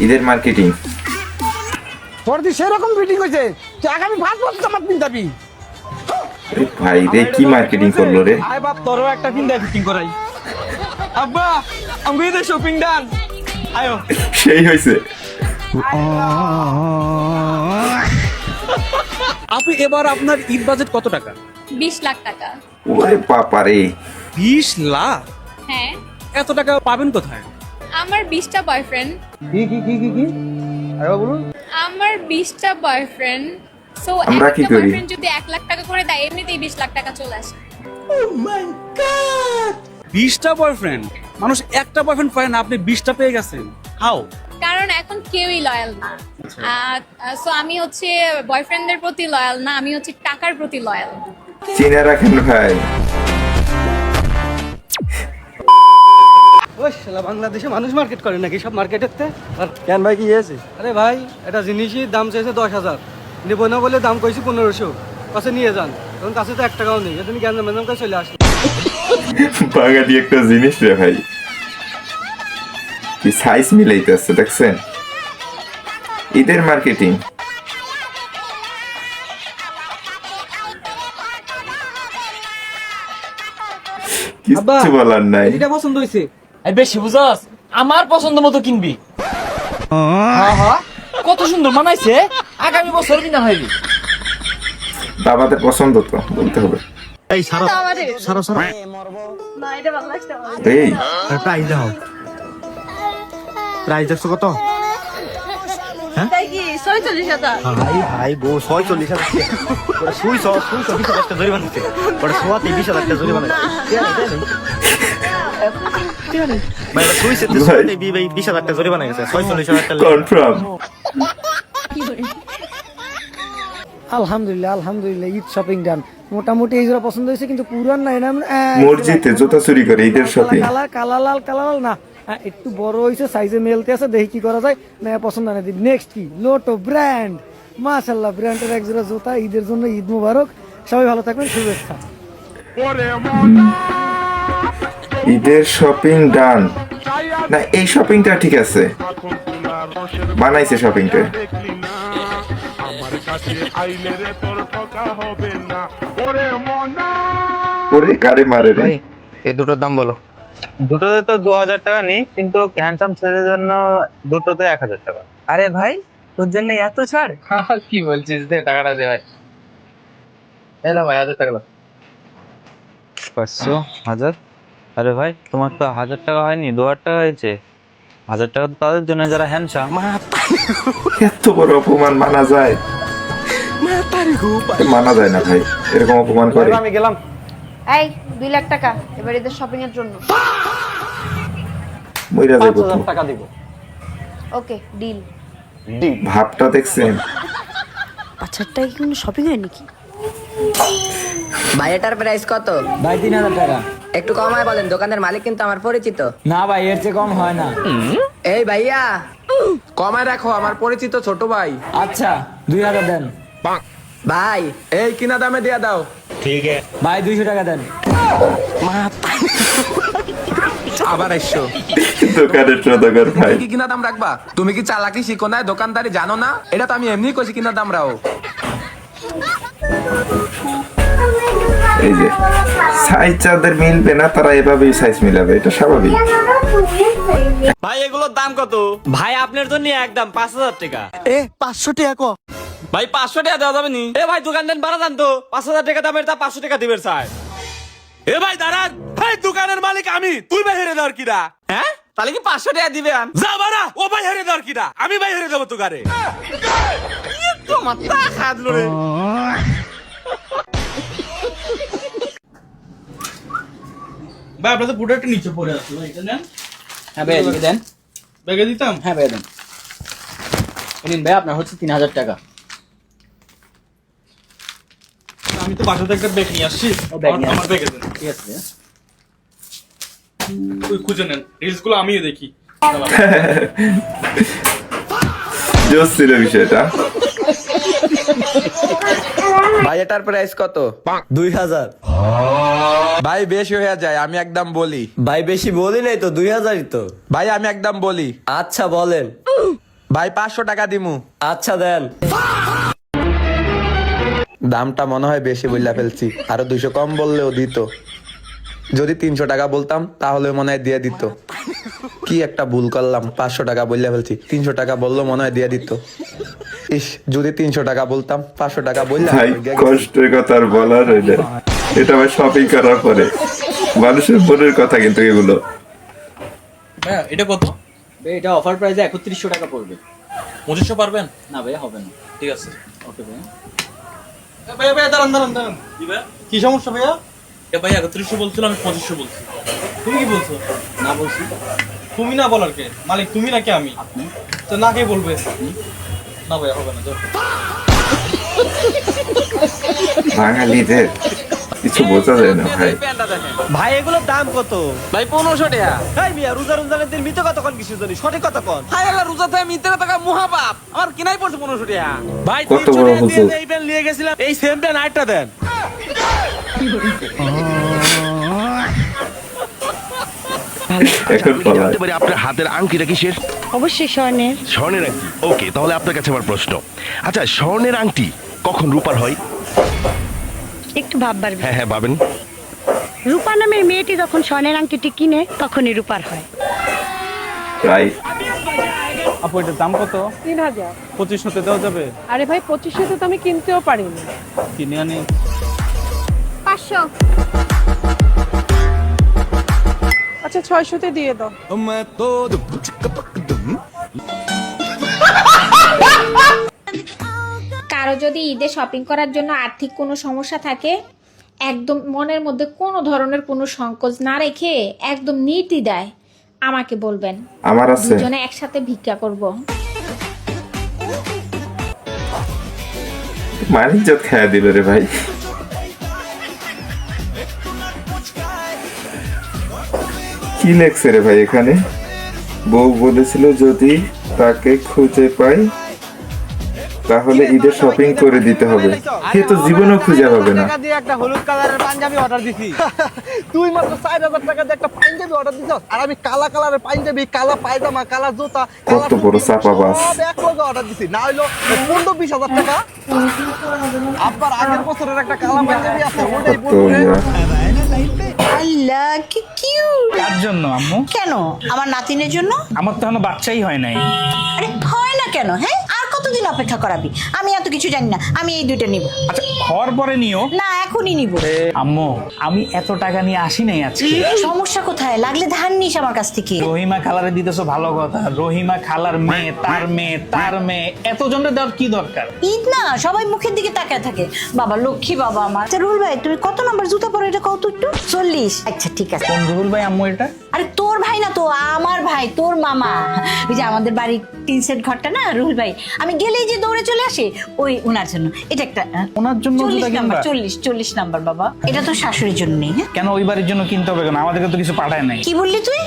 ঈদের মার্কেটিং। তোরদি সেরকম ফিটিং হয়েছে তুই আগামী 5 বছর জামা পিন্দাবি। ভাই রে কি মার্কেটিং করলো রে। আয় বাপ তোরও একটা পিন্দা ফিটিং করাই। আব্বা আমি ঈদের শপিং ডান। আয়ো সেই হয়েছে। আপনি এবার আপনার ঈদ বাজেট কত টাকা? 20 লাখ টাকা। ওরে বাবা রে, 20 লাখ? হ্যাঁ, এত টাকা পাবেন কোথায়? আমার 20টা বয়ফ্রেন্ড। কি আরে বলুন। আমার 20টা বয়ফ্রেন্ড। সো আমরা কি একটা করি? বয়ফ্রেন্ড যদি 1 লাখ টাকা করে দেয় এমনিতেই 20 লাখ টাকা চলে আসে। 20টা বয়ফ্রেন্ড? মানুষ একটা বয়ফ্রেন্ড পায় না, আপনি 20টা পেয়ে গেছেন। হাউ? কারণ এখন কেউই লয়াল না। সো আমি হচ্ছে বয়ফ্রেন্ডদের প্রতি লয়াল না, আমি হচ্ছে টাকার প্রতি লয়াল। চিনে রাখেন ভাই। ওই শালা বাংলাদেশে মানুষ মার্কেট করে নাকি সব মার্কেটেতে? আর কেন ভাই কি হয়েছে? আরে ভাই এটা জিনিসই দাম চাইছে 10,000, নেবো না বলে দাম কইছি 1500, কাছে নিয়ে যান। এখন কাছে তো 1 টাকাও নেই, তুমি কেন ম্যাডাম কাছে চলে আসলে। বাঙালি একটা জিনিস রে ভাই, কি সাইজ মিলাইতেছে দেখছেন। ঈদের মার্কেটিং। কিচ্ছু বলার নাই। এটা পছন্দ হয়েছে। বেশি বুঝাস, আমার পছন্দ মতো কিনবি। হ্যাঁ কত সুন্দর মানাইছে, আগামী বছর কিনা ভাইবি। বাবাদের পছন্দ তো বলতে হবে। এই সারা না এটা ভালো লাগছে আমার। এই প্রাইস দাও, প্রাইস দেখছো কত? তাই কি 46,000? ভাই বউ 46,000 ওরা সুই 20,000 টাকা জরিমানা দিচ্ছে, ওরা সোয়াতে 20,000 টাকা জরিমানা ভাই ওরা সুই সেতে সোয়াতে 20,000 টাকা জরিমানা গেছে, 46,000 টাকা। কনফার্ম। আলহামদুলিল্লাহ ঈদ শপিং ডান। মোটামুটি এই জোড়া পছন্দ হয়েছে, কিন্তু পুরান না এটা মসজিদে জুতা চুরি করে ঈদের শপিং। কালালাল না, একটু বড় হয়েছে, সাইজে মেলতে আছে, দেখি কি করা যায়। না পছন্দ না। নেক্সট কি লোটো ব্র্যান্ড, মাশাআল্লাহ ব্র্যান্ডের এক জোড়া জুতা। ঈদের জন্য ঈদ মোবারক, সবাই ভালো থাকবেন, শুভেচ্ছা। ঈদের শপিং ডান। না এই শপিংটা ঠিক আছে, বানাইছে শপিংটা। ওরে কারে মারে রে। এই দুটোর দাম বলো। দুটোতে তো 2,000 টাকা নেই, কিন্তু হ্যান্ডসাম ছেলের জন্য দুটোতে 1,000 টাকা। আরে ভাই তোর জন্য এত ছাড়? কি বলছিস, দে টাকাটা দে ভাই। এলো ভাই 1,000 টাকা। 500 1000। আরে ভাই তোমার তো 1,000 টাকা হয়নি, 2,000 টাকা হয়েছে। 1,000 টাকা তো তাদের জন্য যারা হ্যান্ডসাম। এত বড় অপমান মানা যায়? মানা যায় না ভাই, এরকম অপমান করে। আমি গেলাম। এই 2 লাখ টাকা এবার এদের শপিং এর জন্য। মইরা যাইব তো। 5,000 টাকা দিব। Okay deal. ভাবটা দেখছেন? আচ্ছাটা কি কোনো শপিং হয় নাকি? ভাই এটার প্রাইস কত? ভাই 3,000 টাকা। একটু কমায় বলেন, দোকানের মালিক কিন্তু আমার পরিচিত। না ভাই এর চেয়ে কম হয় না। এই ভাইয়া কমায় রাখো, আমার পরিচিত ছোট ভাই। আচ্ছা 2,000 দেন। ভাই এই কিনা দামে দিয়া দাও। ভাই 200 টাকা দেন। আবার এসো। দোকানের সদাগর ভাই। কি কিনা দাম রাখবা? তুমি কি চালাকি শিখো না, দোকানদারি জানো না? এটা তো আমি এমনি কইছি কিনা দাম রাও। এই যে সাইজ যাদের মিলবে না তারা এভাবেই সাইজ মিলাবে, এটা স্বাভাবিক। ভাই এগুলোর দাম কত? ভাই আপনার জন্য একদম 5,000 টাকা। 500 টাকা কো ভাই 500 টাকা দেওয়া যাবে নি? এ ভাই দোকান দেন বাড়া জান তো, 5,000 টাকা দামের তা 500 টাকা দিবেন স্যার। এ ভাই দাঁড়ান, ভাই দোকানের মালিক আমি, তুই ভাই হেরে দেওয়ার কিনা? হ্যাঁ তাহলে কি 500 টাকা দিবেন? যা বাড়া, ও ভাই হেরে দেওয়ার কিনা, আমি ভাই হেরে দেবো তোকারে। তো মাথা খাদলো রে। ভাই আপনাদের প্রোডাক্ট নিচে পড়ে আছে, ভাই এটা নেন। হ্যাঁ ভাই এদিকে দেন। ব্যাগে দিতাম। হ্যাঁ ভাই দেন। নিন ভাই আপনার হচ্ছে 3,000 টাকা। আমি তো বাসাতে একটা ব্যাগ নিয়ে আসছি, ও ব্যাগ নিয়ে আমার ব্যাগে দেন। ঠিক আছে ভাইয়া। ওই খুঁজে নেন, রিলস গুলো আমিও দেখি। জোস ছিল বিষয়টা। ভাই এটার প্রাইস কত? 2,000। ভাই বেশি হয়ে যায়, আমি একদম বলি। ভাই বেশি বলি নাই তো, 2,000ই তো। ভাই আমি একদম বলি। আচ্ছা বলেন। ভাই 500 টাকা দিমু। আচ্ছা দেন। দামটা মনে হয় বেশি বললা ফেলছি, আরো 200 কম বললেও দিত। যদি 300 টাকা বলতাম তাহলে মনে হয় দিয়ে দিত। কি একটা ভুল করলাম, 500 টাকা বললা ফেলছি, 300 টাকা বললো মনে হয় দিয়ে দিত। ইস, যদি 300 টাকা বলতাম 500 টাকা বললাম। ভাই কষ্টের কথা আর বলার হইলে এটা আবার শপিং করার পরে মানুষের মনের কথা কিন্তু এগুলো। ভাইয়া এটা কত? এটা অফার প্রাইসে 3100 টাকা পড়বে। 2500 পারবেন? না ভাইয়া হবে না। ঠিক আছে। ওকে ভাইয়া। ভাইয়া ভাইয়া দাঁড়ান। কি ভাইয়া? কি সমস্যা ভাইয়া? এ ভাইয়া 3100 বলছিল, আমি 2500 বলছি। তুমি কি বলছো? না বলছি। তুমি না বলার কে? মালিক তুমি নাকি আমি? আপনি। তো না কে বলবে? না ভাইয়া হবে না, যাও। বাঙালিদের কিছু বোঝা যায় না ভাই। ভাই এগুলোর দাম কত? ভাই 1500 টাকা। এই মিয়া রমজানের দিন মিথ্যা কথা কোন কিছু জানি, সঠিক কথা কোন। হায় আল্লাহ, রোজাতে মিথ্যা কথা কয় মহাপাপ। আমার কিনাই পড়ছে 1500 টাকা। ভাই কত 300 বড় টাকা দিয়ে হুজুর। এই প্যান্ট নিয়ে গেছিলাম, এই সেম প্যান্ট আরেকটা দেন। এখন বলা আপনার হাতের আংটিটা কিসের? অবশ্যই স্বর্ণের। স্বর্ণের আংটি। ওকে, তাহলে আপনার কাছে আমার প্রশ্ন, আচ্ছা স্বর্ণের আংটি কখন রূপার হয়? একটু ভাববার বিষয়। হ্যাঁ ভাবেন। রূপা নামের মেয়েটি যখন স্বর্ণের আংটিটি কিনে তখনই রূপার হয়। রাইট। আপু এটার দাম কত? 3000। 2500 দেওয়া যাবে? আরে ভাই 2500 তো আমি কিনতেও পারিনি। কিনে আনি। 500। আচ্ছা 600 দিয়ে দাও। কারো যদি ঈদে শপিং করার জন্য আর্থিক কোনো সমস্যা থাকে, একদম মনের মধ্যে কোনো ধরনের কোনো সংকোচ না রেখে একদম নির্দ্বিধায় আমাকে বলবেন, আমার আছে। দুজনে একসাথে ভিক্ষা করব। মানিজ্জত খেয়া দিল রে ভাই। কি লেখছে রে ভাই এখানে? বউ বলেছিল যদি তাকে খুঁজে পাই তাহলে ঈদের শপিং করে দিতে হবে। সে তো জীবনেও খুঁজে পাবে না। টাকা দিয়ে একটা হলুদ কালারের পাঞ্জাবি অর্ডার দিছি। তুই মাত্র 4000 টাকা দিয়ে একটা পাঞ্জাবি অর্ডার দিছস, আর আমি কালা কালারের পাঞ্জাবি, কালা পায়জামা, কালা জুতা, কত বড় চাপাবাজ। সব এক লগে অর্ডার দিছি। না হইলো 15-20 হাজার টাকা। আবার আগের বছরের একটা কালা পাঞ্জাবি আছে, ওটাই তো পরবো। আল্লাহ কি কিউট। কার জন্য আম্মু? কেন? আমার নাতিনের জন্য। আমার তো এখনো বাচ্চাই হয় নাই। আরে হয় না কেন? হ্যাঁ, আর কতদিন অপেক্ষা করাবি? আমি এত কিছু জানি না, আমি এই দুইটা নিব। আচ্ছা হওয়ার পরে নিও। না, এখনই নিব। আম্মু আমি এত টাকা নিয়ে আসি নাই আজকে। সমস্যা কোথায়? লাগলে ধার নিস আমার কাছ থেকে। রহিমা খালারে দিতেছো ভালো কথা, রহিমা খালার মেয়ে, তার মেয়ে, এত জনের দেওয়ার কি দরকার? ঈদ না, সবাই মুখের দিকে তাকায় থাকে। বাবা লক্ষ্মী বাবা আমার। আচ্ছা রুল ভাই, তুমি কত নাম্বার জুতা পরো এটা কত একটু? 40। আচ্ছা ঠিক আছে। কোন রুহুল ভাই আম্মু এটা? আরে তোর ভাই না তো, আমার ভাই, তোর মামা। ওই যে আমাদের বাড়ির 3 সেট ঘরটা না, রুহুল ভাই, আমি গেলেই যে দৌড়ে চলে আসে, ওই ওনার জন্য। এটা একটা ওনার জন্য জুতা 40 নাম্বার, কিনবা? 40 নাম্বার বাবা। এটা তো শাশুড়ির জন্য নেই। হ্যাঁ, কেন ওই বাড়ির জন্য কিনতে হবে কেন? আমাদেরকে তো কিছু পাঠায় নাই। কি বললি তুই?